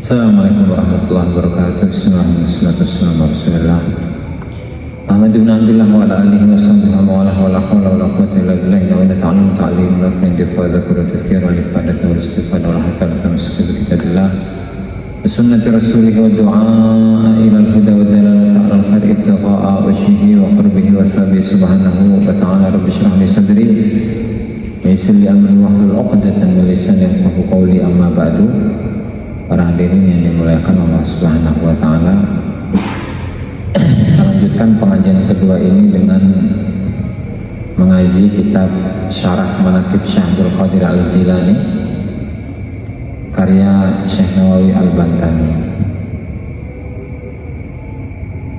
Assalamualaikum warahmatullahi wabarakatuh. Bismillahirrahmanirrahim. Ahmad bin Abdullah wa ala alihi wa sahbihi wa ala hawla wa la quwwata illa billah wa inna ta'allum ta'lim wa fin difa dhakru tazkira li fadata wal istifada wal hathal tamsik bi kitabillah wa sunnati rasulih wa du'a ila al-huda wa dalalata ala al-khair ibtigha'a wajhihi wa qurbihi wa thabi subhanahu wa ta'ala. Rabbi shrah li sadri wa yassir li amri wahlul 'uqdatam min lisani yafqahu qawli, amma ba'du. Para hadirin yang dimuliakan Allah Subhanahu wa taala, kita lanjutkan pengajian kedua ini dengan mengaji kitab Syarah Manaqib Syekh Abdul Qadir Al-Jilani karya Syekh Nawawi Al-Bantani.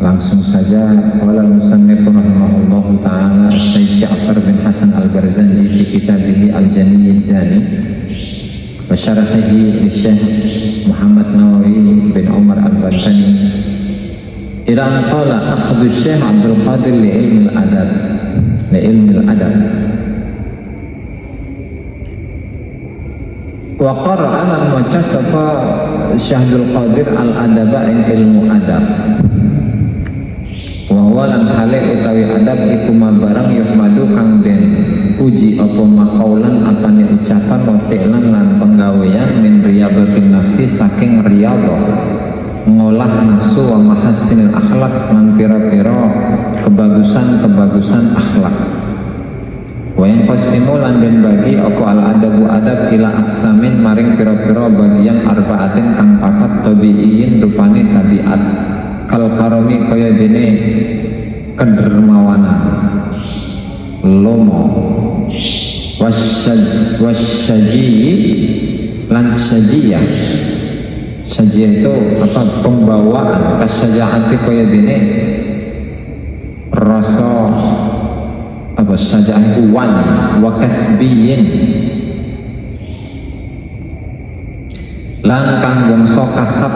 Langsung saja, qala al-musannif rahimahullahu taala Syekh Ja'far bin Hasan Al-Barzanji fi kitabih Al-Jami' Ad-Dani wa syarahihi li Syekh Muhammad Nawawi bin Umar Al-Bantani ila an qala akhdhu Syekh Abdul Qadir li ilmi al-adab wa qara'a lan maca sapa Syekh Abdul Qadir al-adaba ing ilmu adab wa huwa lan hale utawi adab iku barang yuhmadu kang den puji apa makaulan apane ucapan wa fi'lan lan penggawean min riyadatin nafsi saking riyadhah ngolah nafsu wa mahasinil akhlak lan pira-pira kebagusan akhlak wa yang qasimu lan den bagi apa al adabu adab ila aksamin maring pira-pira bagian arbaatin kang papat tabi'in rupane tabiat kal karami kaya dene kedermawanan lomo wasyaji lan syajiyah. Syajiyah itu apa? Pembawaan. Kasyajaati kaya dene rasa apa? Syaja'ah itu wani wa kasbiyin lan kang bangsa kasab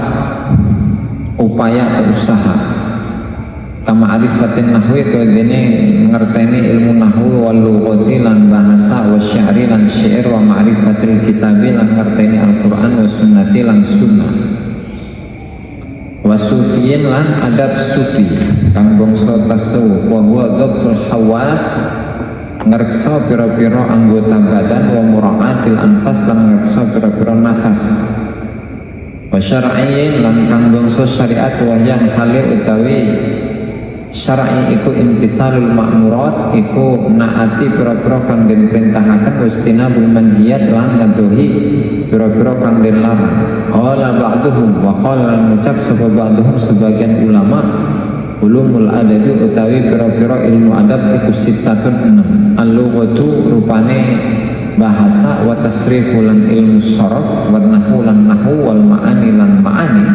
upaya atau usaha kama arifatin nahwi kaya dene ngerteni ilmu nahwu wal lughati lan bahasa wa syairi lan syair wa ma'rifatil kitabi lan ngerteni Al-Qur'an wa sunnati lan sunnah wa sufiyin lan adab sufi kang bangsa tasawuf wa huwa dhabtul hawas ngreksa pira-pira anggota badan wa mura'atil anfas lan ngreksa pira-pira nafas wa syar'iyyin lan kang bangsa syariat wa yang hale utawi syar'i iku imtithalul ma'murat iku naati pira-pira kang den perintahaken wastinabul manhiyat lan ngadohi pira-pira kang den larang. Qala ba'duhum wa qala ngucap sapa ba'duhum sebagian ulama ulumul adabi utawi pira-pira ilmu adab iku sittatun 6 al-lughatu rupane bahasa wa tasrifu lan ilmu sharaf wa nahwu lan nahwu wal ma'ani lan ma'ani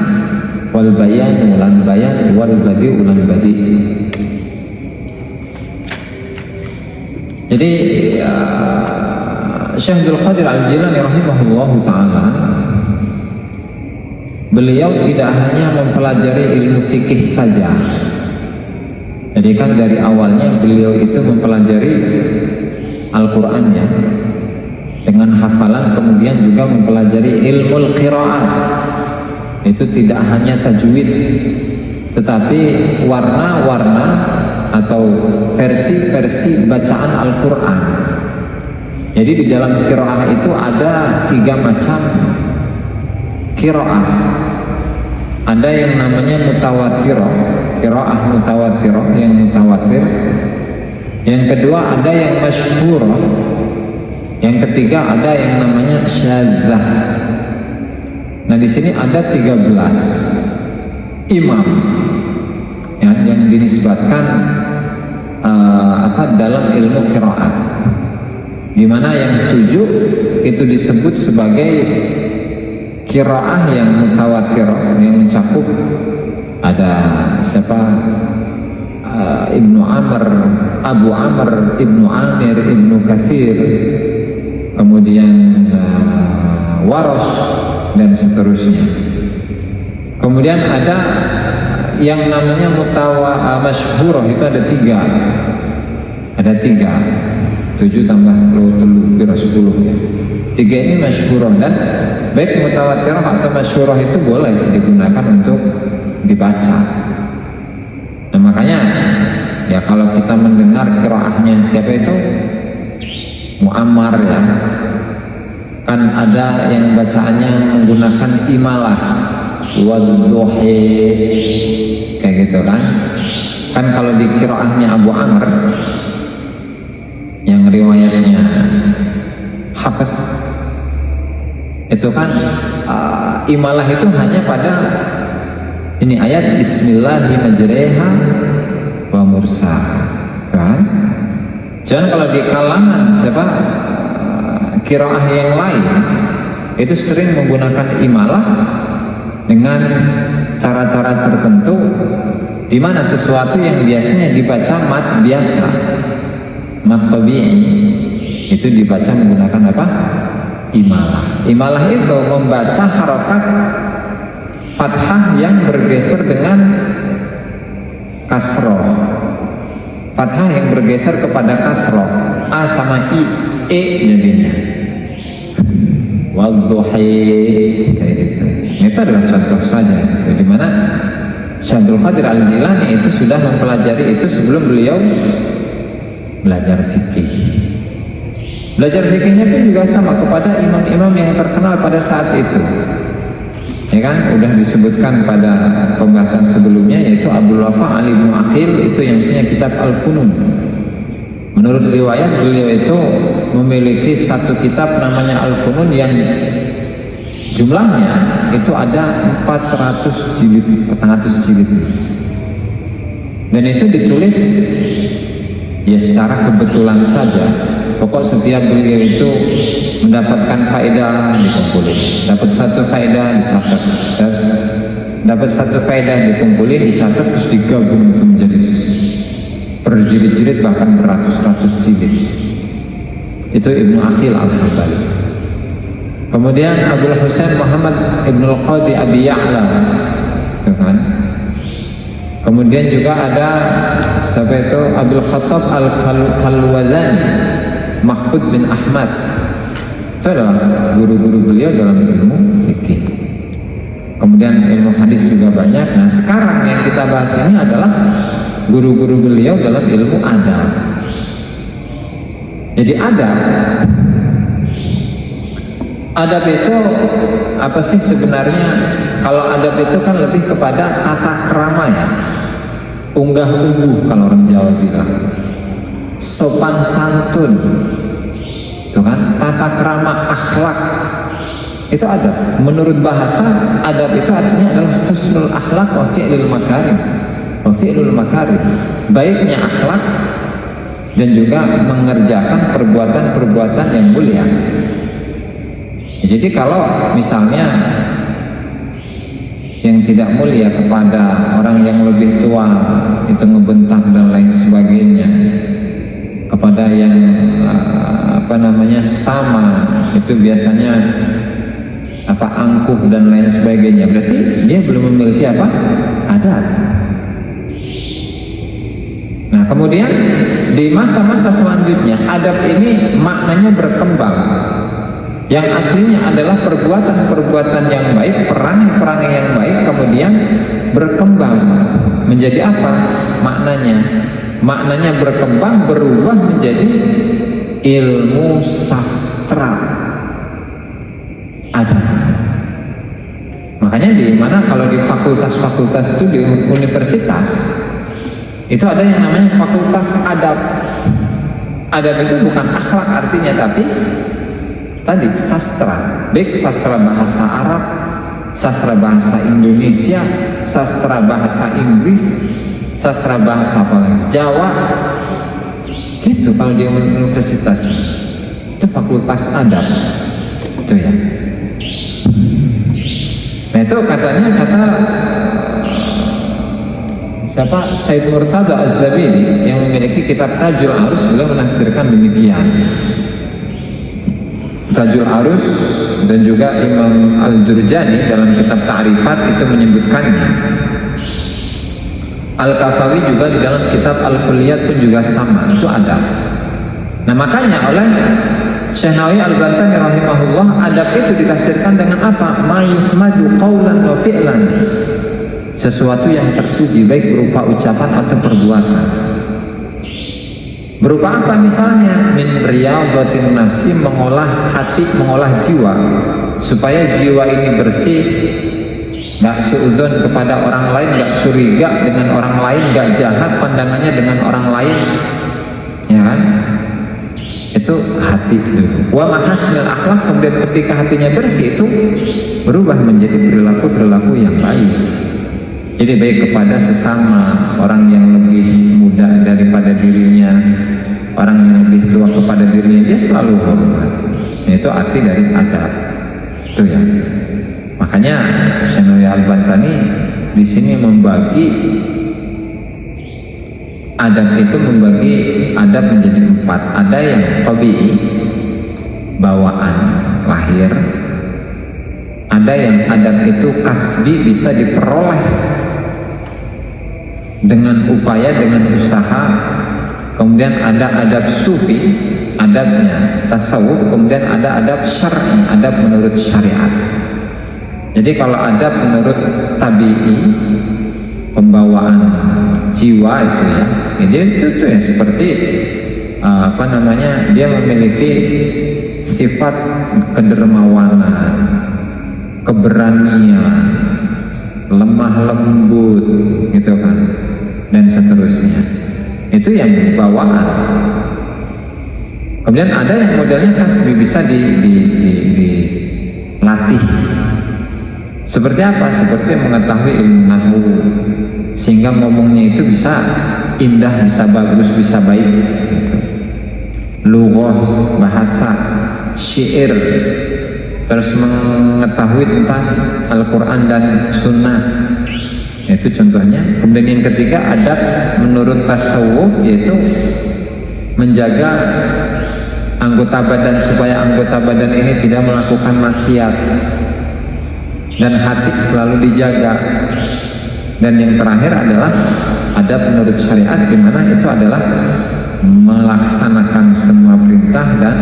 wal bayan ulan bayan wal badi ulan badi. Jadi Syekh Abdul Qadir Al-Jilani rahimahullahu ta'ala, beliau tidak hanya mempelajari ilmu fikih saja. Jadi kan dari awalnya beliau itu mempelajari Al-Qur'annya dengan hafalan, kemudian juga mempelajari ilmu qiraat. Itu tidak hanya tajwid, tetapi warna-warna atau versi-versi bacaan Al-Quran. Jadi di dalam qiraah itu ada 3 macam qiraah. Ada yang namanya mutawatirah, qiraah mutawatirah yang mutawatir. Yang kedua ada yang masyhurah. Yang ketiga ada yang namanya syadzah. Nah di sini ada 13 imam yang dinisbatkan dalam ilmu qiraat, di mana yang 7 itu disebut sebagai qiraah yang mutawatir yang mencakup ada siapa Ibnu Amr, Abu Amr, Ibnu Amir, Ibnu Katsir, kemudian Warosh dan seterusnya. Kemudian ada yang namanya masyhurah, itu ada 3. Ada 3. 7 tambah 10 ya. 3 ini masyhurah, dan baik mutawatirah atau masyhurah itu boleh digunakan untuk dibaca. Nah makanya ya kalau kita mendengar qiraahnya siapa itu Muammar ya, kan ada yang bacaannya menggunakan imalah wadduhi kayak gitu kan. Kan kalau di qiraahnya Abu Amr yang riwayatnya Hafiz itu kan imalah itu hanya pada ini ayat Bismillahirrahmanirrahim wa mursaha kan. Jangan kalau di kalangan siapa qiraah yang lain itu sering menggunakan imalah dengan cara-cara tertentu, di mana sesuatu yang biasanya dibaca mat biasa, mat tabi'i, itu dibaca menggunakan apa? Imalah. Imalah itu membaca harokat fathah yang bergeser dengan kasroh, fathah yang bergeser kepada kasroh, a sama i, e jadinya wadduhi kayak gitu. Itu adalah contoh saja di mana Syekh Abdul Qadir Al-Jilani itu sudah mempelajari itu sebelum beliau belajar fikih. Belajar fikihnya pun juga sama kepada imam-imam yang terkenal pada saat itu. Ya kan, udah disebutkan pada pembahasan sebelumnya, yaitu Abdul Wafa Ali bin Aqil, itu yang punya kitab Al-Funun. Menurut riwayat beliau itu memiliki satu kitab namanya Al-Funun yang jumlahnya itu ada 400 jilid, 400 jilid. Dan itu ditulis ya secara kebetulan saja. Pokok setiap beliau itu mendapatkan faedah dikumpulin, dapat satu faedah dicatat, dapat satu faedah dikumpulin, dicatat, terus digabung itu menjadi berjilid-jilid bahkan beratus-ratus jilid. Itu Ibnu Aqil Al-Hambali. Kemudian Abdul Husain Muhammad Ibnul Qadi Abi Ya'la, kan? Kemudian juga ada siapa itu Abdul Khattab Al-Kalwazani, Mahfud bin Ahmad. Itu adalah guru-guru beliau dalam ilmu fikih. Kemudian ilmu hadis juga banyak. Nah sekarang yang kita bahas ini adalah guru-guru beliau dalam ilmu adab. Jadi adab itu apa sih sebenarnya? Kalau adab itu kan lebih kepada tata krama ya, unggah-ungguh kalau orang Jawa bilang, sopan santun, itu kan tata krama, akhlak, itu adab. Menurut bahasa adab itu artinya adalah husnul akhlak wa fi'lul makarim, wa fi'lul makarim, baiknya akhlak dan juga mengerjakan perbuatan-perbuatan yang mulia. Jadi kalau misalnya yang tidak mulia kepada orang yang lebih tua itu ngebentak dan lain sebagainya, kepada yang sama itu biasanya angkuh dan lain sebagainya, berarti dia belum memiliki adab. Nah kemudian di masa-masa selanjutnya adab ini maknanya berkembang. Yang aslinya adalah perbuatan-perbuatan yang baik, perangai-perangai yang baik, kemudian berkembang menjadi apa? Maknanya berkembang, berubah menjadi ilmu sastra adab. Makanya di mana kalau di fakultas-fakultas itu di universitas itu ada yang namanya fakultas adab. Adab itu bukan akhlak artinya, tapi tadi sastra, baik sastra bahasa Arab, sastra bahasa Indonesia, sastra bahasa Inggris, sastra bahasa Jawa, gitu. Kalau di universitas itu fakultas adab, itu ya. Nah itu kata siapa? Said Murtada Az-Zabidi yang memiliki kitab Tajul Arus, beliau menafsirkan demikian. Tajul Arus dan juga Imam Al-Jurjani dalam kitab Ta'rifat itu menyebutkannya. Al-Kafawi juga di dalam kitab Al-Kulliyat pun juga sama, itu ada. Nah makanya oleh Syekh Nawawi Al-Bantani rahimahullah, adab itu ditafsirkan dengan apa? Ma yuhmadu qawlan wa fi'lan, sesuatu yang terpuji baik berupa ucapan atau perbuatan. Berupa apa misalnya? Min riyadhatin nafsi, mengolah hati, mengolah jiwa, supaya jiwa ini bersih, gak suudzon kepada orang lain, gak curiga dengan orang lain, gak jahat pandangannya dengan orang lain, ya kan? Itu hati dulu. Wa mahasnil akhlak, kemudian ketika hatinya bersih itu berubah menjadi perilaku-perilaku yang baik. Jadi baik kepada sesama, orang yang lebih muda daripada dirinya, orang yang lebih tua kepada dirinya, dia selalu hormat. Itu arti dari adab. Itu ya. Makanya Syekh Nawawi Al-Bantani di sini membagi adab itu, membagi adab menjadi 4. Ada yang tabi'i, bawaan, lahir. Ada yang adab itu kasbi, bisa diperoleh dengan upaya, dengan usaha. Kemudian ada adab sufi, adabnya tasawuf. Kemudian ada adab syar'i, adab menurut syariat. Jadi kalau adab menurut tabi'i, pembawaan jiwa itu ya, jadi itu tuh ya seperti dia memiliki sifat kedermawanan, keberanian, lemah lembut gitu kan, dan seterusnya. Itu yang bawaan. Kemudian ada yang modelnya kasbi, bisa dilatih. Seperti apa? Seperti mengetahui ilmu nahwu, sehingga ngomongnya itu bisa indah, bisa bagus, bisa baik gitu. Lughah, bahasa, syair, terus mengetahui tentang Al-Quran dan Sunnah, itu contohnya. Kemudian yang ketiga adab menurut tasawuf, yaitu menjaga anggota badan supaya anggota badan ini tidak melakukan maksiat, dan hati selalu dijaga. Dan yang terakhir adalah adab menurut syariat, di mana itu adalah melaksanakan semua perintah dan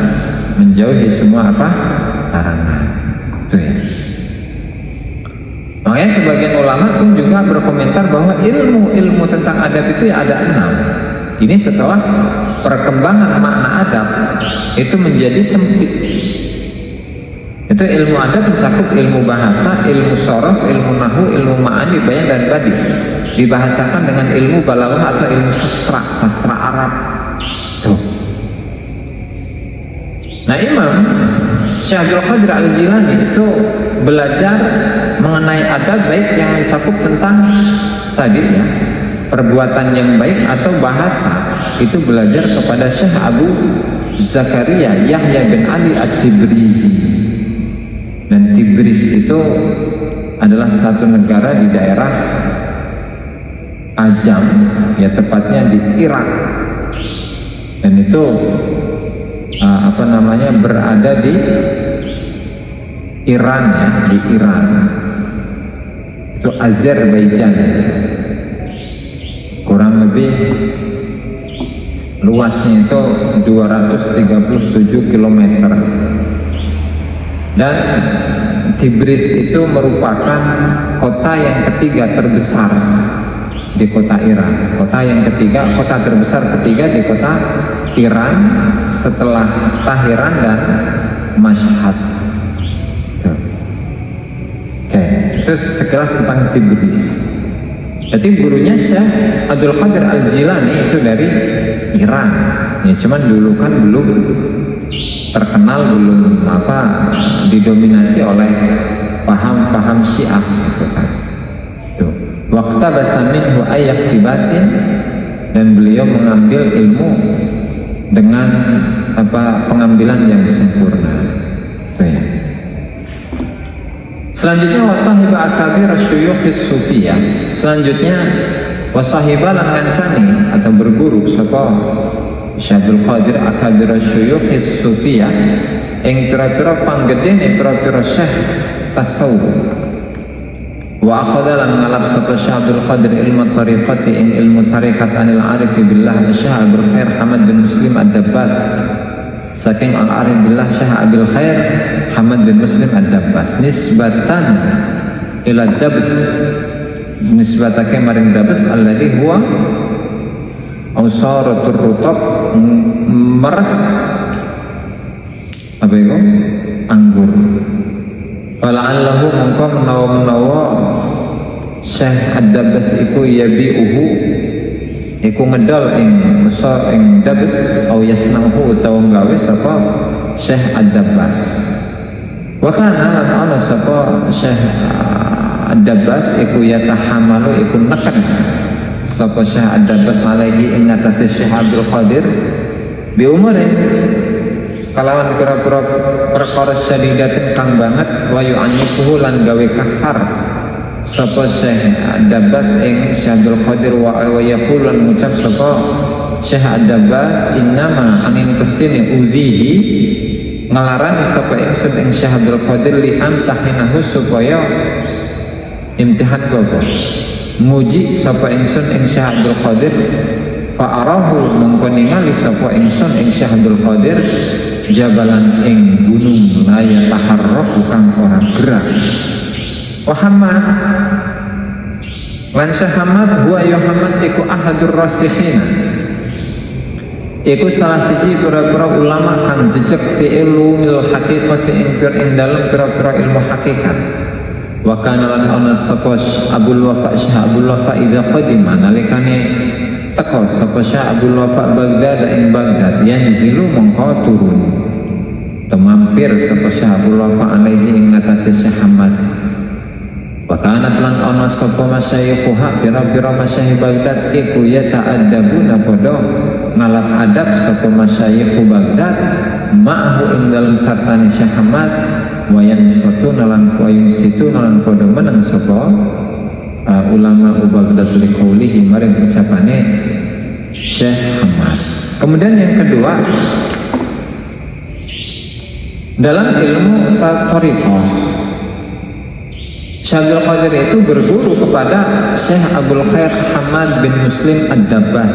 menjauhi semua larangan. Itu ya. Makanya sebagian ulama pun juga berkomentar bahwa ilmu tentang adab itu ya ada 6. Ini setelah perkembangan makna adab itu menjadi sempit. Itu ilmu adab mencakup ilmu bahasa, ilmu sorof, ilmu nahwu, ilmu ma'ani, bayan dan badi. Dibahasakan dengan ilmu balaghah atau ilmu sastra Arab. Tuh. Nah, Imam Syekh Abdul Qadir Al-Jilani itu belajar mengenai adab baik yang mencakup tentang tadi ya, perbuatan yang baik atau bahasa, itu belajar kepada Syekh Abu Zakaria Yahya bin Ali At-Tibrizi. Dan Tibris itu adalah satu negara di daerah Ajam, ya tepatnya di Irak. Dan itu berada di Iran ya, di Iran. Itu Azerbaijan. Kurang lebih luasnya itu 237 km. Dan Tibris itu merupakan kota yang ketiga terbesar di kota Iran. Kota terbesar ketiga di kota Iran setelah Tahiran dan Mashhad. Oke, itu sekilas tentang Tibris. Jadi gurunya Syekh Abdul Qadir Al-Jilani itu dari Iran. Ya cuman dulu kan belum terkenal, belum didominasi oleh paham Syiah gitu kan. Tuh. Waqta basaminhu ayak tibasin, dan beliau mengambil ilmu dengan pengambilan yang sempurna. Tuh ya. Selanjutnya wasahiba akabir syuyukhis sufiyah. Selanjutnya wasahiba lan ngancani atau berguru sapa Syekh Abdul Qadir akabir syuyukhis sufiyah ing pira-pira panggedene pira-pira syekh tasawuf. Wa akhadha lan ngalap sapa Syekh Abdul Qadir ilmu tariqati ing ilmu tariqat anil arif billah Syekh Abdul Khair Hamad bin Muslim Ad-Dabbas saking al-arif billah Syekh Abil Khair Hamad bin Muslim ad-Dabbas nisbatan ila Dabbas nisbatake maring Dabbas alladhi huwa ausaratur rutab meres apa itu anggur. Fala'allahu mongko menawa Syekh ad-Dabbas iku yabi'uhu iku ngedol ing usa ing Dabbas au yasnahu utawa gawe sapa Syekh ad-Dabbas. Wa kana lan ana sapa Syekh ad-Dabbas iku yatahamalu iku neken sapa Syekh ad-Dabbas alaihi ing atase Syekh Abdul Qadir bi umurin kalawan pira-pira perkara syadidatin kang banget wa yu'annifuhu lan gawe kasar sapa Syekh ad-Dabbas ing Syekh Abdul Qadir wa yaqulu lan ngucap sapa Syekh ad-Dabbas innama angin pestine udhihi ngelarani sapa ingsun ing Syekh Abdul Qadir li amtahinahu supaya imtihan apa muji sapa ingsun ing Syekh Abdul Qadir fa arahu mongko ningali sapa ingsun ing Syekh Abdul Qadir jabalan ing gunung laya taharrak kang ora gerak. Wa Hamad lan Hamad huwa ya Hamad iku ahadur rasikhina iku salah siji pira-pira ulama kang jejeg fi ilmil haqiqati ing dalem pira-pira ilmu hakikat. Wa kana lan ana sapa Abdul Wafa Syekh Abdul Wafa idza qadima nalikane teko sapa Syekh Abdul Wafa Baghdad ing Baghdad yanzilu mongko turun temampir sapa Syekh Abdul Wafa alaihi ing atase Syekh Hamad. Wa kana lan ana sapa masyayikhuha pira-pira masyayikh Baghdad iku yata'addabuna padha ngalap adab sapa masyayikh Baghdad ma'ahu ing dalem sartane Syekh Hamad wayan satu nalan wayung situ nalan padha meneng sapa ulama Baghdad liqaulihi maring ucapane Syekh Hamad. Kemudian yang kedua dalam ilmu thariqah Syekh Abdul Qadir itu berguru kepada Syekh Abul Khair Hamad bin Muslim ad-Dabbas.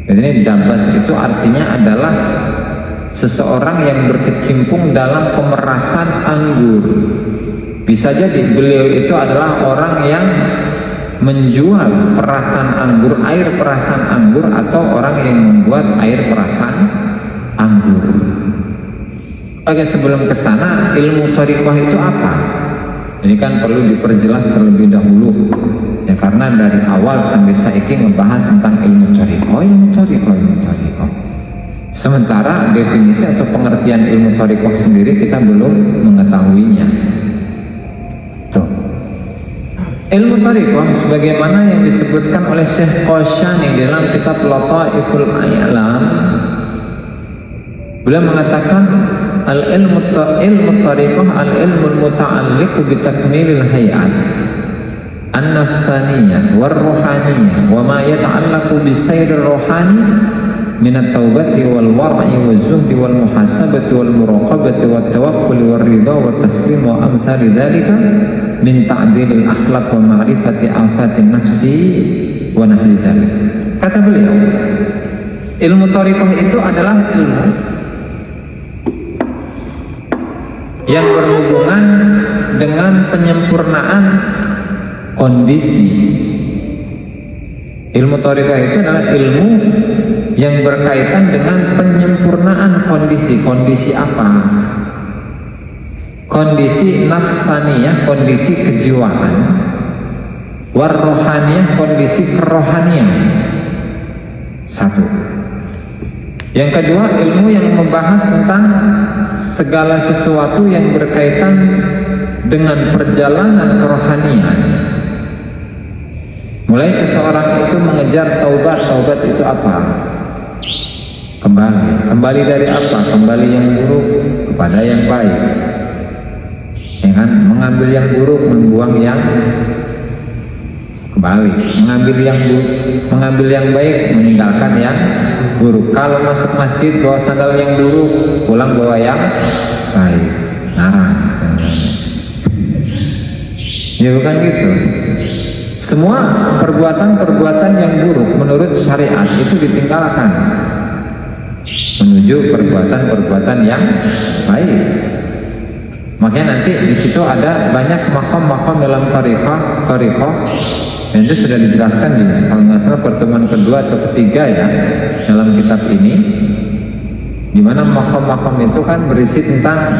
Jadi Dabbas itu artinya adalah seseorang yang berkecimpung dalam pemerasan anggur. Bisa jadi beliau itu adalah orang yang menjual perasan anggur, air perasan anggur, atau orang yang membuat air perasan anggur. Oke, sebelum ke sana, ilmu thariqah itu apa? Ini kan perlu diperjelas terlebih dahulu, ya, karena dari awal sampai saiki ngebahas tentang ilmu thariqah. Sementara definisi atau pengertian ilmu thariqah sendiri kita belum mengetahuinya. Tuh. Ilmu thariqah sebagaimana yang disebutkan oleh Syekh Qashani dalam kitab Lataiful A'lam, beliau mengatakan ilmu thariqah al-ilmu muta'alliq bi takmilil hayat an-nafsaniyah war-ruhaniyah wa ma yata'allaqu bi sayrir ruhani min at-taubati wal war'i wal zuhdi wal muhasabati wal muraqabati wat tawakkul wal ridha wat taslim wa amthali dzalika min ta'dilil akhlaq wa ma'rifati afatin nafsi wa nahwi dzalik. Kata beliau, ilmu thariqah itu adalah ilmu yang berhubungan dengan penyempurnaan kondisi. Ilmu thariqah itu adalah ilmu yang berkaitan dengan penyempurnaan kondisi. Kondisi apa? Kondisi nafsaniyah, kondisi kejiwaan, warrohaniyah, kondisi kerohanian. Satu. Yang kedua, ilmu yang membahas tentang segala sesuatu yang berkaitan dengan perjalanan kerohanian. Mulai seseorang itu mengejar taubat. Taubat itu apa? Kembali dari apa? Kembali yang buruk kepada yang baik, ya kan? Mengambil yang buruk, membuang yang kembali. Mengambil yang baik, meninggalkan yang buruk. Kalau masuk masjid bawa sandal yang buruk, pulang bawa yang baik. Ngarang ya, bukan gitu. Semua perbuatan-perbuatan yang buruk menurut syariat itu ditinggalkan. menuju perbuatan-perbuatan yang baik. Makanya nanti di situ ada banyak makom-makom dalam tariqah, dan itu sudah dijelaskan di kalau nggak salah pertemuan kedua atau ketiga ya dalam kitab ini, di mana makom-makom itu kan berisi tentang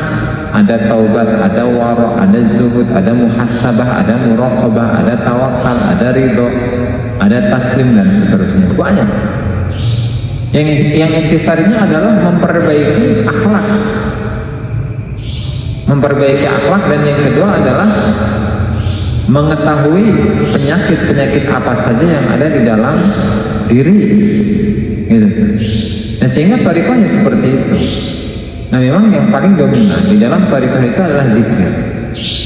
ada taubat, ada wara, ada zuhud, ada muhasabah, ada muraqabah, ada tawakal, ada ridho, ada taslim dan seterusnya. Banyak. Yang intisarinya adalah memperbaiki akhlak. Memperbaiki akhlak, dan yang kedua adalah mengetahui penyakit-penyakit apa saja yang ada di dalam diri. Gitu. Nah, sehingga tariqahnya seperti itu. Nah, memang yang paling dominan di dalam tariqah itu adalah zikir.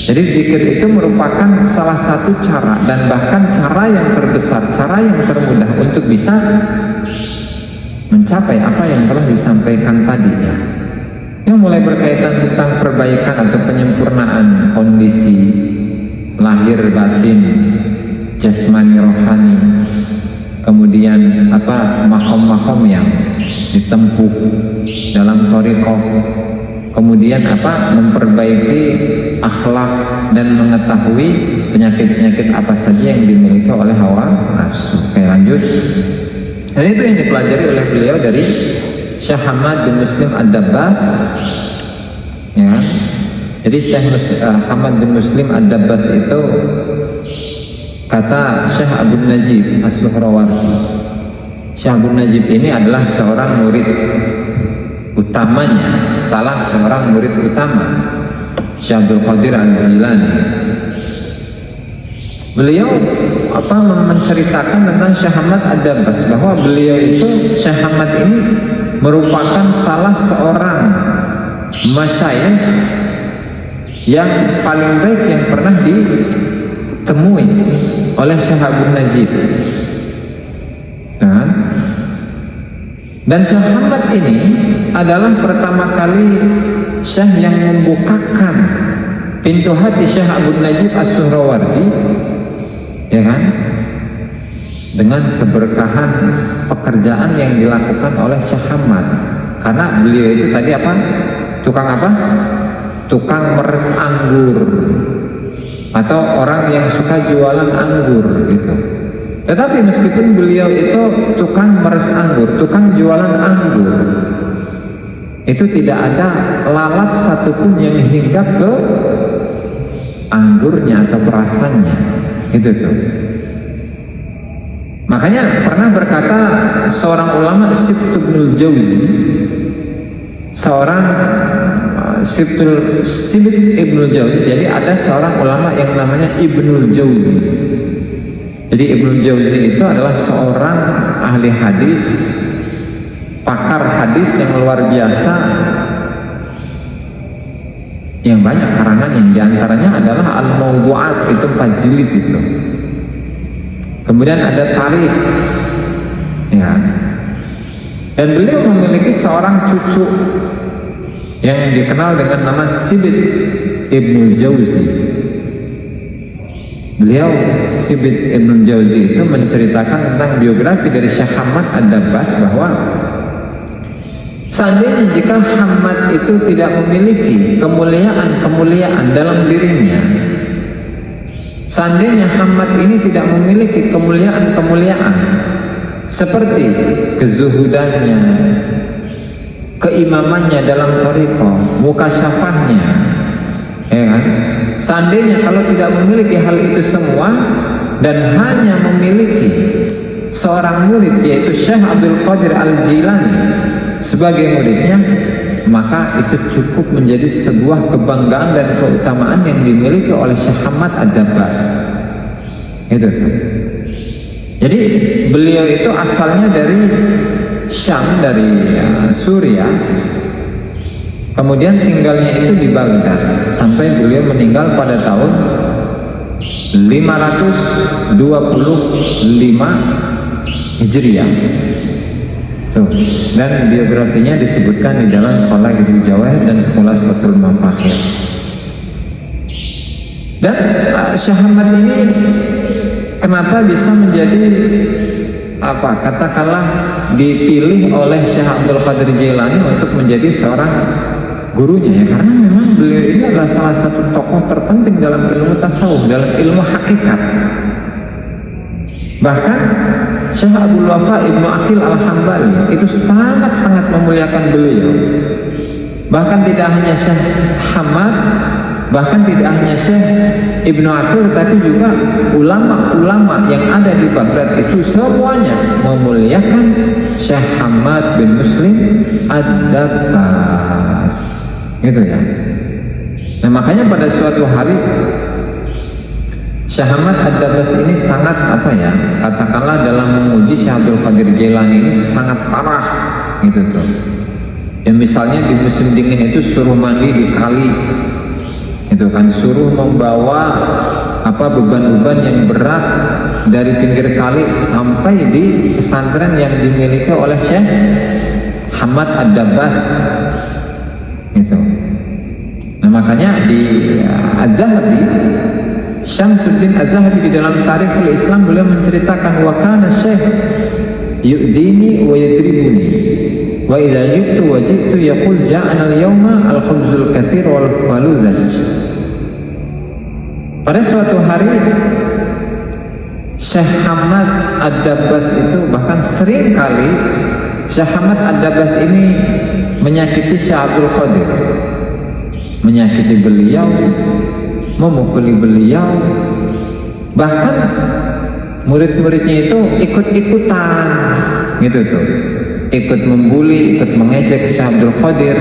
Jadi zikir itu merupakan salah satu cara, dan bahkan cara yang terbesar, cara yang termudah untuk bisa mencapai apa yang telah disampaikan tadi ya. Yang mulai berkaitan tentang perbaikan atau penyempurnaan kondisi lahir batin, jasmani rohani, kemudian makom-makom yang ditempuh dalam thariqah, kemudian memperbaiki akhlak dan mengetahui penyakit-penyakit apa saja yang dimiliki oleh hawa nafsu. Oke, lanjut. Dan itu yang dipelajari oleh beliau dari Syekh Hamad bin Muslim Ad-Dabbas ya. Jadi Syekh Hamad bin Muslim Ad-Dabbas itu, kata Syekh Abu Najib As-Suhrawardi, Syekh Abu Najib ini adalah seorang murid utamanya, salah seorang murid utama Syekh Abdul Qadir Al-Jilani. Beliau menceritakan tentang Syekh Hamad Ad-Dabbas bahwa beliau itu, Syekh Hamad ini merupakan salah seorang masyayikh yang paling baik yang pernah ditemui oleh Syekh Abu Najib. Dan Syekh Hamad ini adalah pertama kali Syekh yang membukakan pintu hati Syekh Abu Najib As-Suhrawardi, ya kan, dengan keberkahan pekerjaan yang dilakukan oleh Syekh Hamad. Karena beliau itu tadi tukang meres anggur, atau orang yang suka jualan anggur gitu. Tetapi meskipun beliau itu tukang meres anggur, tukang jualan anggur, itu tidak ada lalat satupun yang hinggap ke anggurnya atau perasannya, itu tuh. Makanya pernah berkata seorang ulama, Sibt Ibnul Jauzi, seorang Sibt Ibnul Jauzi. Jadi ada seorang ulama yang namanya Ibnul Jauzi. Jadi Ibnul Jauzi itu adalah seorang ahli hadis, pakar hadis yang luar biasa, yang banyak karangannya. Diantaranya adalah Al-Mawdu'at, itu 4 jilid itu. Kemudian ada tarikh ya. Dan beliau memiliki seorang cucu yang dikenal dengan nama Sibt Ibnul Jauzi. Beliau, Sibt Ibnul Jauzi, itu menceritakan tentang biografi dari Syekh Hamad Ad-Dabbas bahwa seandainya jika Hamad itu tidak memiliki kemuliaan dalam dirinya, seandainya Hamad ini tidak memiliki kemuliaan seperti kezuhudannya, keimamannya dalam thariqah, mukasyafahnya, ya kan? Seandainya kalau tidak memiliki hal itu semua dan hanya memiliki seorang murid yaitu Syekh Abdul Qadir Al-Jilani sebagai muridnya, maka itu cukup menjadi sebuah kebanggaan dan keutamaan yang dimiliki oleh Syekh Hamad Ad-Dabbas. Itu tuh. Jadi beliau itu asalnya dari Syam, dari Suriah. Kemudian tinggalnya itu di Baghdad sampai beliau meninggal pada tahun 525 Hijriah. Tuh. Dan biografinya disebutkan di dalam Khalaqul Jawahir dan Khulasatul Mafakhir. Dan Syekh Hamad ini kenapa bisa menjadi katakanlah dipilih oleh Syekh Abdul Qadir Jailani untuk menjadi seorang gurunya ya, karena memang beliau ini adalah salah satu tokoh terpenting dalam ilmu tasawuf, dalam ilmu hakikat. Bahkan Syekh Abdul Wafa Ibnu Aqil Al-Hambali itu sangat-sangat memuliakan beliau. Bahkan tidak hanya Syekh Hamad, bahkan tidak hanya Syekh Ibnu Aqil, tapi juga ulama-ulama yang ada di Baghdad itu semuanya memuliakan Syekh Hamad bin Muslim Ad-Dabbas, gitu ya. Nah makanya pada suatu hari Syekh Hamad Ad-Dabbas ini sangat katakanlah dalam memuji Syekh Abdul Qadir Jailani ini sangat parah gitu tuh. Yang misalnya di musim dingin itu suruh mandi di kali, itu kan, suruh membawa beban-beban yang berat dari pinggir kali sampai di pesantren yang dimiliki oleh Syekh Hamad Ad-Dabbas gitu. Nah makanya di Ad-Dhahabi, Syamsuddin Ad-Dhahabi di dalam Tarikhul Islam beliau menceritakan wa kana syekh yu'dini wa yadribuni wa idza jibtu wa jitu yaqul ja'ana al-yawma al-khubzul katsir wal faludaj. Pada suatu hari Syekh Hamad Ad-Dabbas itu bahkan sering kali Syekh Hamad Ad-Dabbas ini menyakiti Syekh Abdul Qadir, menyakiti beliau, memukuli beliau, bahkan murid-muridnya itu ikut-ikutan gitu tuh, ikut membuli, ikut mengejek Syekh Abdul Qadir,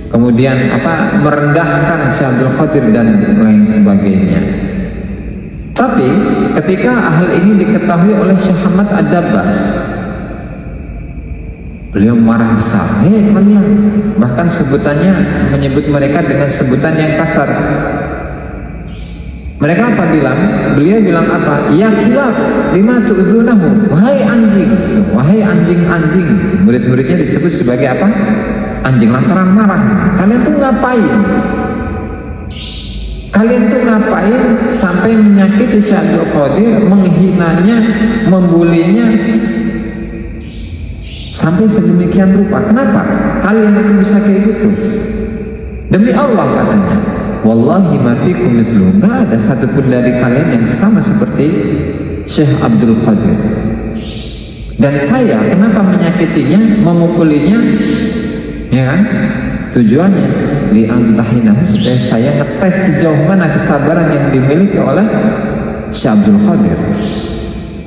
kemudian merendahkan Syekh Abdul Qadir dan lain sebagainya. Tapi ketika hal ini diketahui oleh Syekh Hamad Ad-Dabbas, beliau marah besar. Hei kalian, bahkan sebutannya menyebut mereka dengan sebutan yang kasar. Mereka apa bilang? Beliau bilang apa? Ya kilab, lima tu'dzunahu, wahai anjing, wahai anjing-anjing. Murid-muridnya disebut sebagai apa? Anjing, lantaran marah. Kalian tuh ngapain? Kalian tuh ngapain sampai menyakiti Syekh Abdul Qadir, menghinanya, membulinya sampai sedemikian rupa? Kenapa kalian itu bisa kayak gitu? Demi Allah katanya, wallahi ma fikum mithlu, enggak ada satupun dari kalian yang sama seperti Syekh Abdul Qadir. Dan saya kenapa menyakitinya, memukulinya? Ya kan? Tujuannya li'amtahinahu, supaya saya ngetes sejauh mana kesabaran yang dimiliki oleh Syekh Abdul Qadir.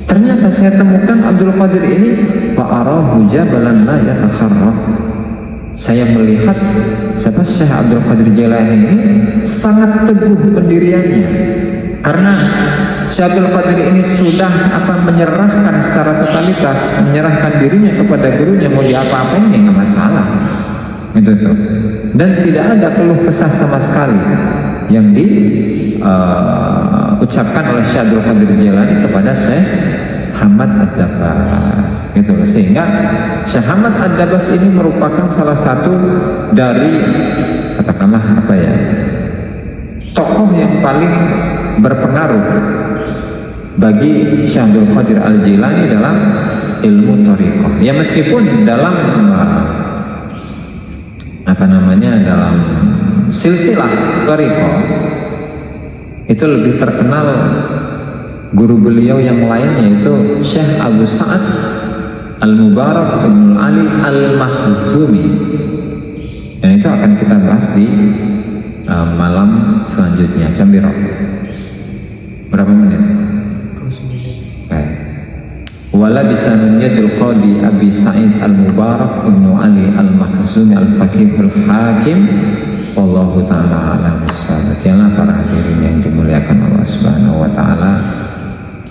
Ternyata saya temukan Abdul Qadir ini fa'arahu jabalan la yataharrak. Saya melihat Syekh Abdul Qadir Jailani ini sangat teguh pendiriannya, karena Syekh Abdul Qadir ini sudah menyerahkan secara totalitas, menyerahkan dirinya kepada gurunya, mau diapa-apain ya nggak masalah gitu tuh. Dan tidak ada keluh kesah sama sekali yang diucapkan oleh Syekh Abdul Qadir Jailani kepada Syekh Hamad Ad-Dabbas gitu loh. Sehingga Syekh Hamad Ad-Dabbas ini merupakan salah satu dari katakanlah tokoh yang paling berpengaruh bagi Syekh Abdul Qadir Al-Jailani dalam ilmu thariqah. Ya meskipun dalam dalam silsilah thariqah itu lebih terkenal guru beliau yang lain, yaitu Syekh Abu Sa'ad Al-Mubarak Ibn Ali Al-Makhzumi, dan itu akan kita bahas di malam selanjutnya. Cambiro berapa menit? Baik. Wala bisa menyadul qadi Abi Sa'id Al-Mubarak Ibn Ali Al-Makhzumi Al-Faqih Al-Hakim. Wallahu ta'ala a'lam bissawab. Demikianlah para hadirin yang dimuliakan Allah Subhanahu wa ta'ala,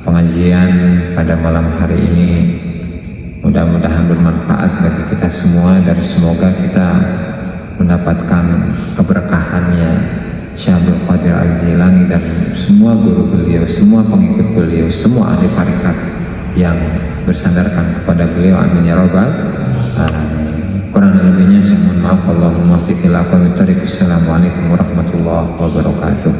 pengajian pada malam hari ini mudah-mudahan bermanfaat bagi kita semua, dan semoga kita mendapatkan keberkahannya Syekh Abdul Qadir Al-Jailani dan semua guru beliau, semua pengikut beliau, semua ahli tarekat yang bersandarkan kepada beliau. Amin ya rabbal alamin. Kurang lebihnya saya mohon maaf. Allahumma fiqil aqwamit thariq. Assalamualaikum warahmatullahi wabarakatuh.